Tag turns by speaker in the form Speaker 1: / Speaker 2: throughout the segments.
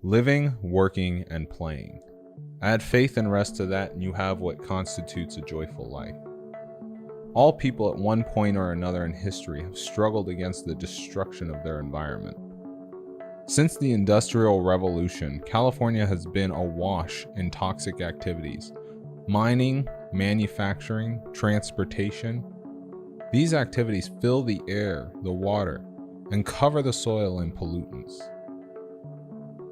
Speaker 1: living, working, and playing. Add faith and rest to that, and you have what constitutes a joyful life. All people at one point or another in history have struggled against the destruction of their environment. Since the Industrial Revolution, California has been awash in toxic activities: mining, manufacturing, transportation. These activities fill the air, the water, and cover the soil in pollutants.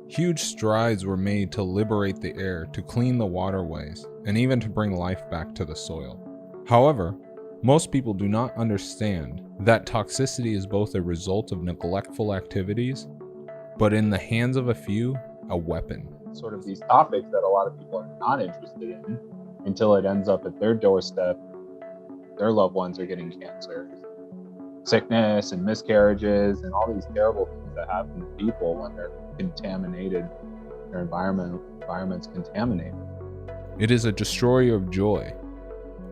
Speaker 1: Huge strides were made to liberate the air, to clean the waterways, and even to bring life back to the soil. However, most people do not understand that toxicity is both a result of neglectful activities, but in the hands of a few, a weapon.
Speaker 2: Sort of these topics that a lot of people are not interested in until it ends up at their doorstep. Their loved ones are getting cancer, sickness and miscarriages, and all these terrible things that happen to people when they're contaminated, their environment's contaminated.
Speaker 1: It is a destroyer of joy,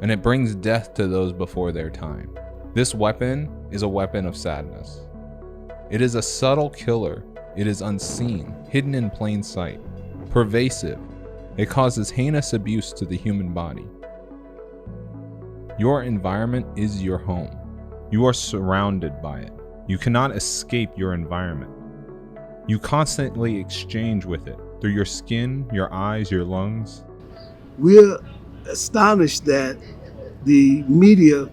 Speaker 1: and it brings death to those before their time. This weapon is a weapon of sadness. It is a subtle killer. It is unseen, hidden in plain sight, pervasive. It causes heinous abuse to the human body. Your environment is your home. You are surrounded by it. You cannot escape your environment. You constantly exchange with it through your skin, your eyes, your lungs.
Speaker 3: We're astonished that the media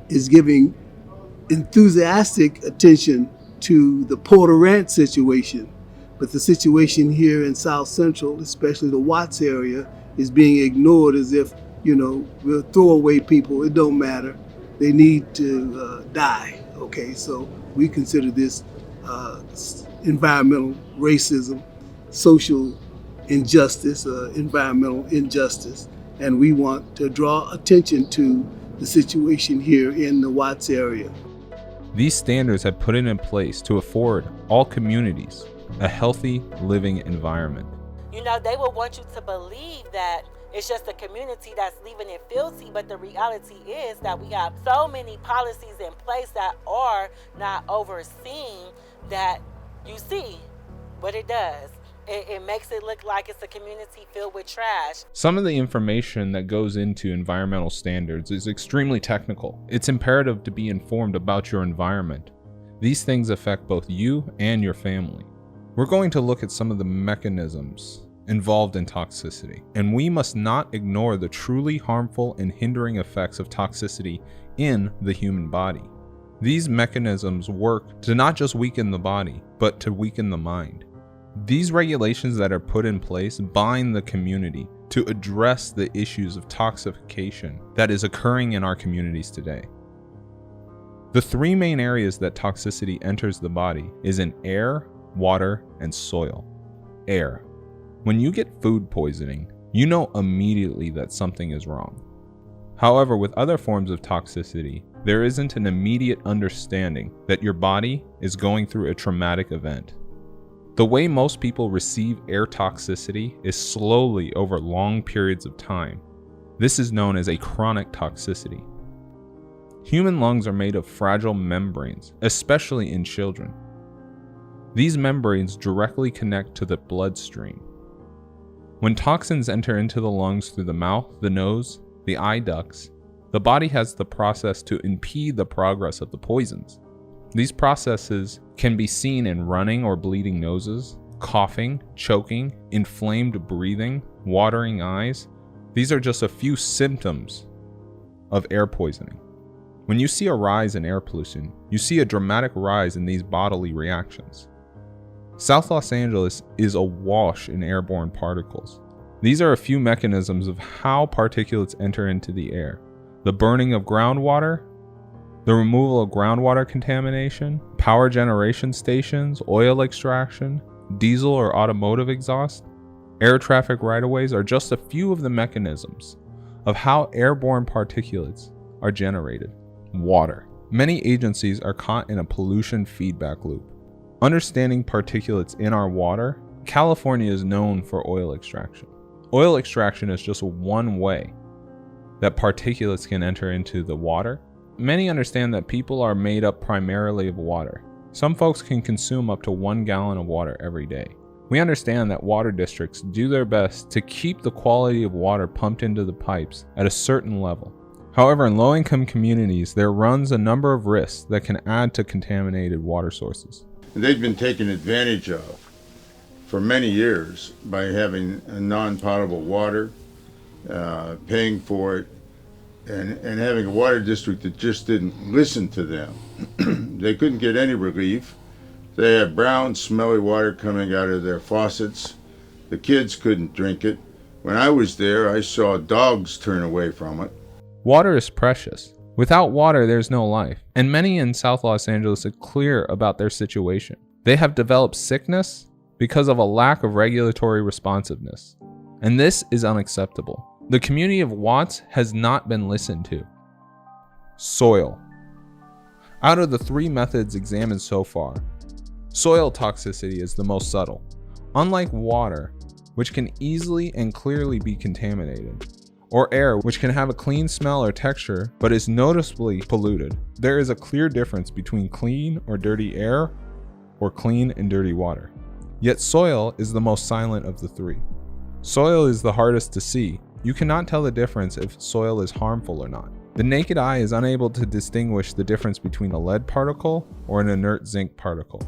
Speaker 3: is giving enthusiastic attention to the Porter Ranch situation, but the situation here in South Central, especially the Watts area, is being ignored as if, we'll throw away people, it don't matter, they need to die. Okay, so we consider this environmental racism, social injustice, environmental injustice, and we want to draw attention to the situation here in the Watts area.
Speaker 1: These standards have put it in place to afford all communities a healthy living environment.
Speaker 4: They will want you to believe that it's just the community that's leaving it filthy, but the reality is that we have so many policies in place that are not overseen that you see what it does. It makes it look like it's a community filled with trash.
Speaker 1: Some of the information that goes into environmental standards is extremely technical. It's imperative to be informed about your environment. These things affect both you and your family. We're going to look at some of the mechanisms involved in toxicity, and we must not ignore the truly harmful and hindering effects of toxicity in the human body. These mechanisms work to not just weaken the body, but to weaken the mind. These regulations that are put in place bind the community to address the issues of toxification that is occurring in our communities today. The three main areas that toxicity enters the body is in air, water, and soil. Air. When you get food poisoning, you know immediately that something is wrong. However, with other forms of toxicity, there isn't an immediate understanding that your body is going through a traumatic event. The way most people receive air toxicity is slowly over long periods of time. This is known as a chronic toxicity. Human lungs are made of fragile membranes, especially in children. These membranes directly connect to the bloodstream. When toxins enter into the lungs through the mouth, the nose, the eye ducts, the body has the process to impede the progress of the poisons. These processes can be seen in running or bleeding noses, coughing, choking, inflamed breathing, watering eyes. These are just a few symptoms of air poisoning. When you see a rise in air pollution, you see a dramatic rise in these bodily reactions. South Los Angeles is awash in airborne particles. These are a few mechanisms of how particulates enter into the air: the burning of groundwater, the removal of groundwater contamination, power generation stations, oil extraction, diesel or automotive exhaust, air traffic right-of-ways are just a few of the mechanisms of how airborne particulates are generated. Water. Many agencies are caught in a pollution feedback loop. Understanding particulates in our water, California is known for oil extraction. Oil extraction is just one way that particulates can enter into the water. Many understand that people are made up primarily of water. Some folks can consume up to 1 gallon of water every day. We understand that water districts do their best to keep the quality of water pumped into the pipes at a certain level. However, in low-income communities, there runs a number of risks that can add to contaminated water sources.
Speaker 5: They've been taken advantage of for many years by having non-potable water, paying for it, and having a water district that just didn't listen to them. They couldn't get any relief. They had brown, smelly water coming out of their faucets. The kids couldn't drink it. When I was there, I saw dogs turn away from it.
Speaker 1: Water is precious. Without water, there's no life. And many in South Los Angeles are clear about their situation. They have developed sickness because of a lack of regulatory responsiveness. And this is unacceptable. The community of Watts has not been listened to. Soil. Out of the 3 methods examined so far, soil toxicity is the most subtle. Unlike water, which can easily and clearly be contaminated, or air, which can have a clean smell or texture but is noticeably polluted, there is a clear difference between clean or dirty air or clean and dirty water. Yet soil is the most silent of the 3. Soil is the hardest to see. You cannot tell the difference if soil is harmful or not. The naked eye is unable to distinguish the difference between a lead particle or an inert zinc particle.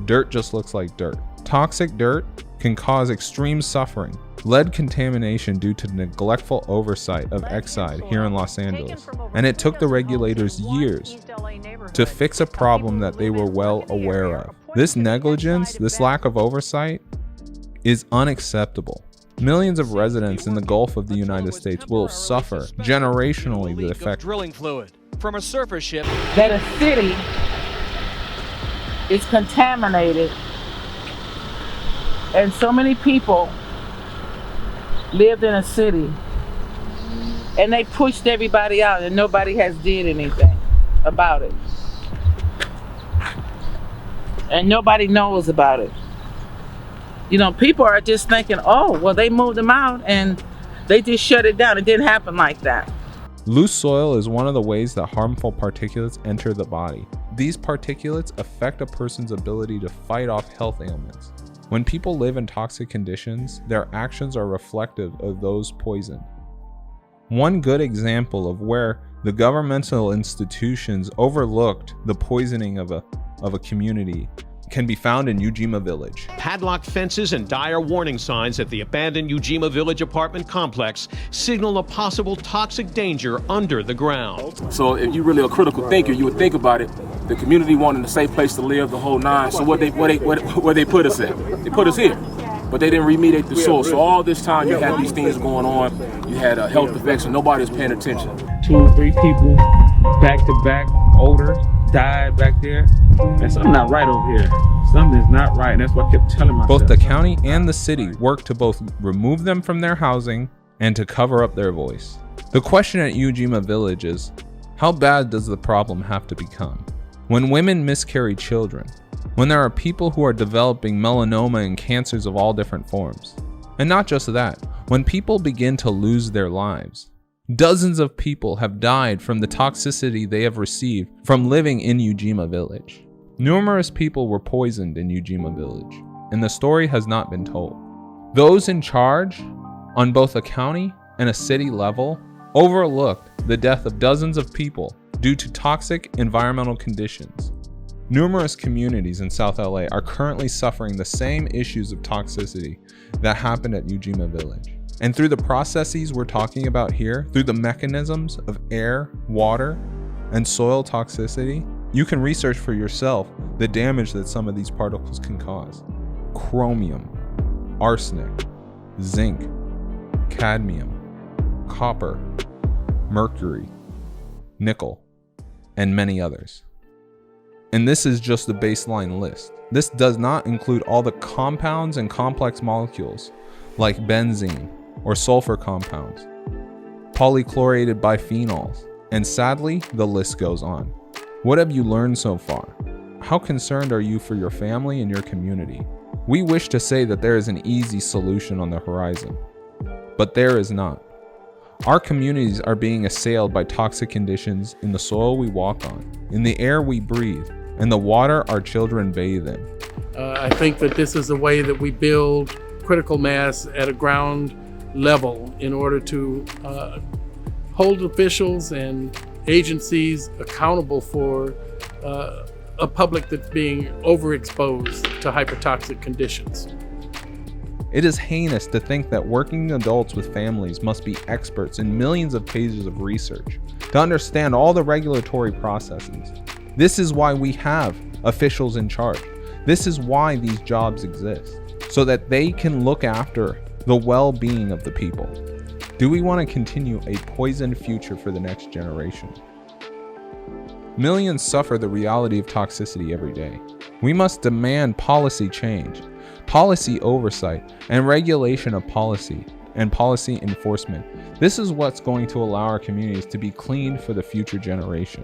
Speaker 1: Dirt just looks like dirt. Toxic dirt can cause extreme suffering. Lead contamination due to neglectful oversight of Exide here in Los Angeles, and it took the regulators years to fix a problem that they were well aware of. This negligence, this lack of oversight, is unacceptable. Millions of residents in the Gulf of the United States will suffer generationally the effect.
Speaker 6: Drilling fluid from a surface ship.
Speaker 7: That a city is contaminated, and so many people lived in a city, and they pushed everybody out, and nobody has did anything about it, and nobody knows about it. You know, people are just thinking, oh, well, they moved them out and they just shut it down. It didn't happen like that.
Speaker 1: Loose soil is one of the ways that harmful particulates enter the body. These particulates affect a person's ability to fight off health ailments. When people live in toxic conditions, their actions are reflective of those poisoned. One good example of where the governmental institutions overlooked the poisoning of a community can be found in Ujima Village.
Speaker 6: Padlocked fences and dire warning signs at the abandoned Ujima Village apartment complex signal a possible toxic danger under the ground.
Speaker 8: So if you're really a critical thinker, you would think about it. The community wanted a safe place to live, the whole 9. So where they put us at? They put us here. But they didn't remediate the soil. So all this time you had these things going on. You had health effects and nobody was paying attention.
Speaker 9: 2 or 3 people back to back, older, died back there. And something not right over here. Something's not right. And that's what I kept telling myself.
Speaker 1: Both the county and the city worked to both remove them from their housing and to cover up their voice. The question at Ujima Village is, how bad does the problem have to become? When women miscarry children, when there are people who are developing melanoma and cancers of all different forms. And not just that, when people begin to lose their lives. Dozens of people have died from the toxicity they have received from living in Ujima Village. Numerous people were poisoned in Ujima Village, and the story has not been told. Those in charge, on both a county and a city level, overlooked the death of dozens of people due to toxic environmental conditions. Numerous communities in South LA are currently suffering the same issues of toxicity that happened at Ujima Village. And through the processes we're talking about here, through the mechanisms of air, water, and soil toxicity, you can research for yourself the damage that some of these particles can cause. Chromium, arsenic, zinc, cadmium, copper, mercury, nickel, and many others. And this is just the baseline list. This does not include all the compounds and complex molecules like benzene or sulfur compounds, polychlorated biphenyls, and sadly, the list goes on. What have you learned so far? How concerned are you for your family and your community? We wish to say that there is an easy solution on the horizon, but there is not. Our communities are being assailed by toxic conditions in the soil we walk on, in the air we breathe, and the water our children bathe in.
Speaker 10: I think that this is a way that we build critical mass at a ground level in order to hold officials and agencies accountable for a public that's being overexposed to hypertoxic conditions.
Speaker 1: It is heinous to think that working adults with families must be experts in millions of pages of research to understand all the regulatory processes. This is why we have officials in charge. This is why these jobs exist, so that they can look after the well-being of the people. Do we want to continue a poisoned future for the next generation? Millions suffer the reality of toxicity every day. We must demand policy change, policy oversight, and regulation of policy and policy enforcement. This is what's going to allow our communities to be clean for the future generation.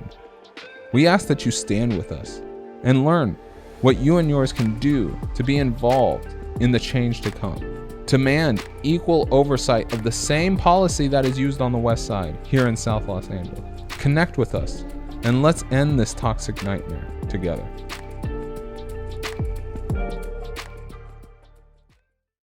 Speaker 1: We ask that you stand with us and learn what you and yours can do to be involved in the change to come. Demand equal oversight of the same policy that is used on the West Side here in South Los Angeles. Connect with us and let's end this toxic nightmare together.